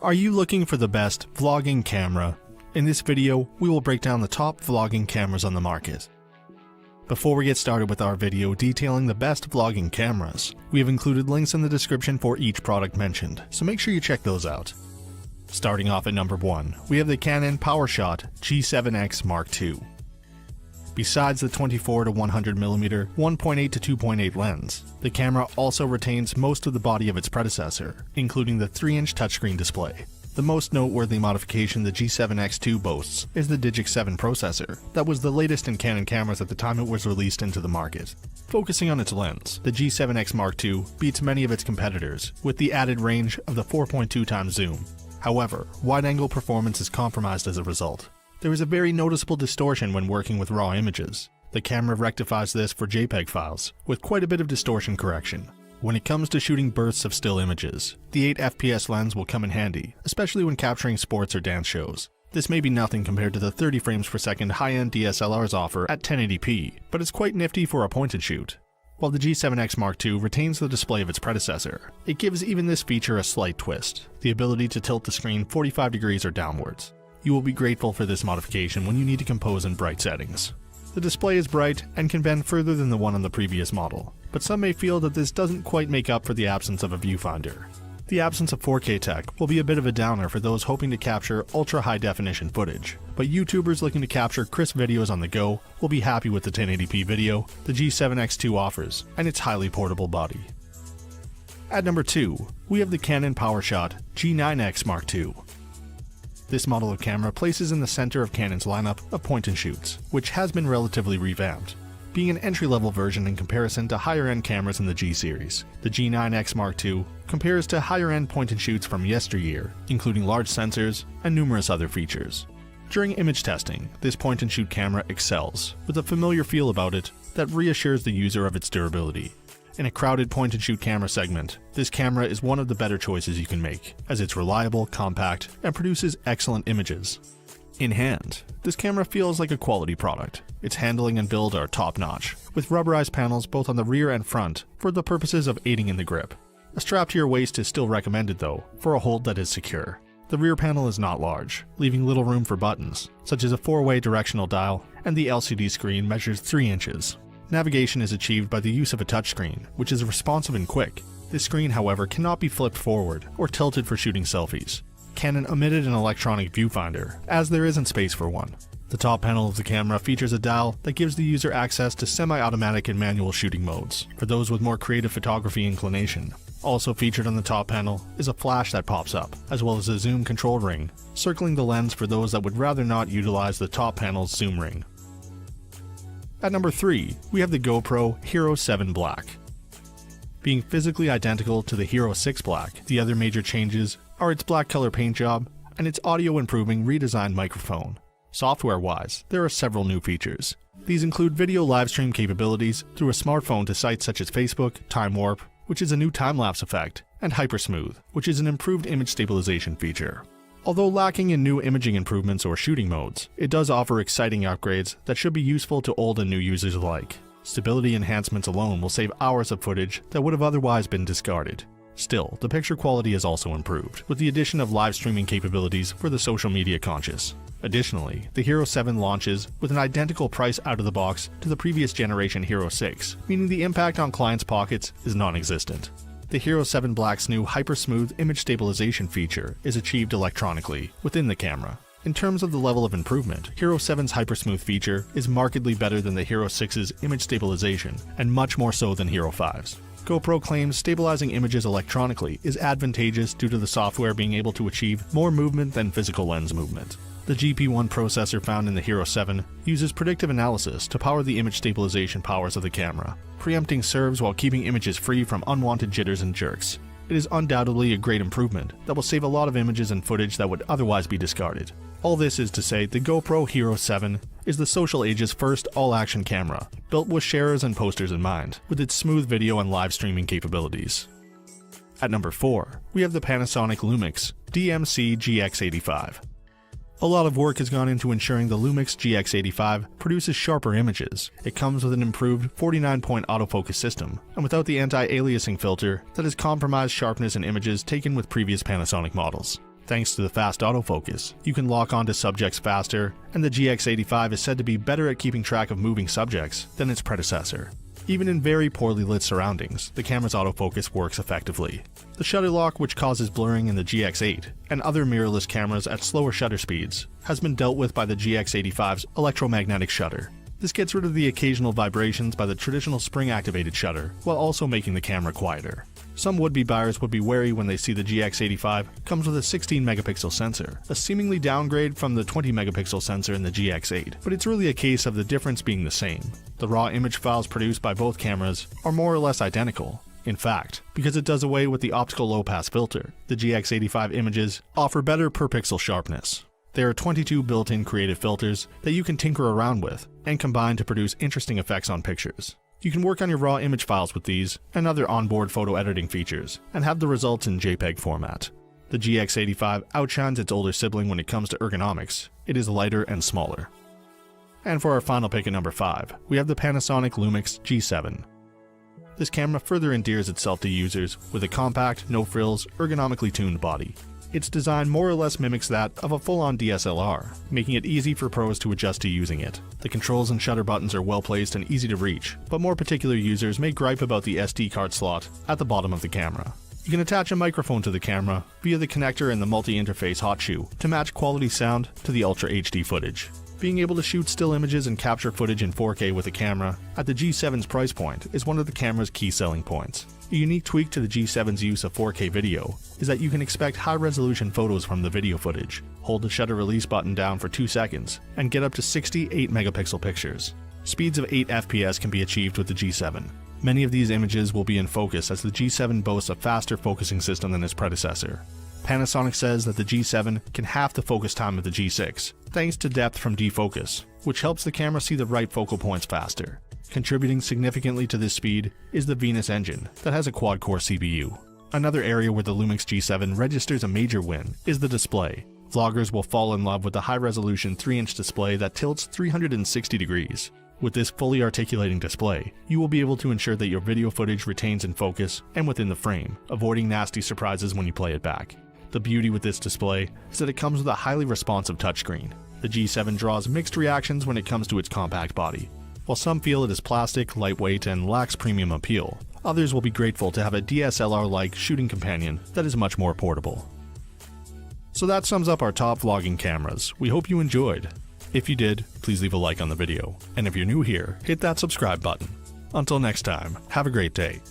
Are you looking for the best vlogging camera? In this video, we will break down the top vlogging cameras on the market. Before we get started with our video detailing the best vlogging cameras, we have included links in the description for each product mentioned, so make sure you check those out. Starting off at number 1, we have the Canon PowerShot G7X Mark II. Besides the 24-100mm 1.8 to 2.8 lens, the camera also retains most of the body of its predecessor, including the 3-inch touchscreen display. The most noteworthy modification the G7X II boasts is the Digic 7 processor that was the latest in Canon cameras at the time it was released into the market. Focusing on its lens, the G7X Mark II beats many of its competitors with the added range of the 4.2x zoom. However, wide-angle performance is compromised as a result. There is a very noticeable distortion when working with raw images. The camera rectifies this for JPEG files, with quite a bit of distortion correction. When it comes to shooting bursts of still images, the 8 FPS lens will come in handy, especially when capturing sports or dance shows. This may be nothing compared to the 30 frames per second high-end DSLRs offer at 1080p, but it's quite nifty for a point and shoot. While the G7X Mark II retains the display of its predecessor, it gives even this feature a slight twist, the ability to tilt the screen 45 degrees or downwards. You will be grateful for this modification when you need to compose in bright settings. The display is bright and can bend further than the one on the previous model, but some may feel that this doesn't quite make up for the absence of a viewfinder. The absence of 4K tech will be a bit of a downer for those hoping to capture ultra-high definition footage, but YouTubers looking to capture crisp videos on the go will be happy with the 1080p video the G7X II offers and its highly portable body. At number 2, we have the Canon PowerShot G9X Mark II. This model of camera places in the center of Canon's lineup of point-and-shoots, which has been relatively revamped. Being an entry-level version in comparison to higher-end cameras in the G series, the G9X Mark II compares to higher-end point-and-shoots from yesteryear, including large sensors and numerous other features. During image testing, this point-and-shoot camera excels, with a familiar feel about it that reassures the user of its durability. In a crowded point-and-shoot camera segment, this camera is one of the better choices you can make, as it's reliable, compact, and produces excellent images. In hand, this camera feels like a quality product. Its handling and build are top-notch, with rubberized panels both on the rear and front for the purposes of aiding in the grip. A strap to your waist is still recommended though, for a hold that is secure. The rear panel is not large, leaving little room for buttons, such as a 4-way directional dial, and the LCD screen measures 3 inches. Navigation is achieved by the use of a touchscreen, which is responsive and quick. This screen, however, cannot be flipped forward or tilted for shooting selfies. Canon omitted an electronic viewfinder, as there isn't space for one. The top panel of the camera features a dial that gives the user access to semi-automatic and manual shooting modes, for those with more creative photography inclination. Also featured on the top panel is a flash that pops up, as well as a zoom control ring, circling the lens for those that would rather not utilize the top panel's zoom ring. At number 3, we have the GoPro Hero 7 Black. Being physically identical to the Hero 6 Black, the other major changes are its black color paint job and its audio-improving redesigned microphone. Software-wise, there are several new features. These include video livestream capabilities through a smartphone to sites such as Facebook, Time Warp, which is a new time-lapse effect, and Hypersmooth, which is an improved image stabilization feature. Although lacking in new imaging improvements or shooting modes, it does offer exciting upgrades that should be useful to old and new users alike. Stability enhancements alone will save hours of footage that would have otherwise been discarded. Still, the picture quality is also improved, with the addition of live streaming capabilities for the social media conscious. Additionally, the Hero 7 launches with an identical price out of the box to the previous generation Hero 6, meaning the impact on clients' pockets is non-existent. The Hero 7 Black's new Hypersmooth image stabilization feature is achieved electronically within the camera. In terms of the level of improvement, Hero 7's Hypersmooth feature is markedly better than the Hero 6's image stabilization, and much more so than Hero 5's. GoPro claims stabilizing images electronically is advantageous due to the software being able to achieve more movement than physical lens movement. The GP1 processor found in the Hero 7 uses predictive analysis to power the image stabilization powers of the camera, preempting serves while keeping images free from unwanted jitters and jerks. It is undoubtedly a great improvement that will save a lot of images and footage that would otherwise be discarded. All this is to say the GoPro Hero 7 is the social age's first all-action camera, built with sharers and posters in mind, with its smooth video and live streaming capabilities. At number 4, we have the Panasonic Lumix DMC GX85. A lot of work has gone into ensuring the Lumix GX85 produces sharper images. It comes with an improved 49-point autofocus system, and without the anti-aliasing filter that has compromised sharpness in images taken with previous Panasonic models. Thanks to the fast autofocus, you can lock onto subjects faster, and the GX85 is said to be better at keeping track of moving subjects than its predecessor. Even in very poorly lit surroundings, the camera's autofocus works effectively. The shutter lock, which causes blurring in the GX8 and other mirrorless cameras at slower shutter speeds, has been dealt with by the GX85's electromagnetic shutter. This gets rid of the occasional vibrations by the traditional spring-activated shutter, while also making the camera quieter. Some would-be buyers would be wary when they see the GX85 comes with a 16-megapixel sensor, a seemingly downgrade from the 20-megapixel sensor in the GX8, but it's really a case of the difference being the same. The raw image files produced by both cameras are more or less identical. In fact, because it does away with the optical low-pass filter, the GX85 images offer better per-pixel sharpness. There are 22 built-in creative filters that you can tinker around with and combine to produce interesting effects on pictures. You can work on your raw image files with these and other onboard photo editing features and have the results in JPEG format. The GX85 outshines its older sibling when it comes to ergonomics. It is lighter and smaller. And for our final pick at number 5, we have the Panasonic Lumix G7. This camera further endears itself to users with a compact, no-frills, ergonomically tuned body. Its design more or less mimics that of a full-on DSLR, making it easy for pros to adjust to using it. The controls and shutter buttons are well placed and easy to reach, but more particular users may gripe about the SD card slot at the bottom of the camera. You can attach a microphone to the camera via the connector and the multi-interface hot shoe to match quality sound to the Ultra HD footage. Being able to shoot still images and capture footage in 4K with a camera at the G7's price point is one of the camera's key selling points. A unique tweak to the G7's use of 4K video is that you can expect high-resolution photos from the video footage. Hold the shutter release button down for 2 seconds and get up to 68 megapixel pictures. Speeds of 8 FPS can be achieved with the G7. Many of these images will be in focus as the G7 boasts a faster focusing system than its predecessor. Panasonic says that the G7 can half the focus time of the G6, thanks to depth from defocus, which helps the camera see the right focal points faster. Contributing significantly to this speed is the Venus engine that has a quad-core CPU. Another area where the Lumix G7 registers a major win is the display. Vloggers will fall in love with the high-resolution 3-inch display that tilts 360 degrees. With this fully articulating display, you will be able to ensure that your video footage retains in focus and within the frame, avoiding nasty surprises when you play it back. The beauty with this display is that it comes with a highly responsive touchscreen. The G7 draws mixed reactions when it comes to its compact body. While some feel it is plastic, lightweight, and lacks premium appeal, others will be grateful to have a DSLR-like shooting companion that is much more portable. So that sums up our top vlogging cameras. We hope you enjoyed. If you did, please leave a like on the video. And if you're new here, hit that subscribe button. Until next time, have a great day.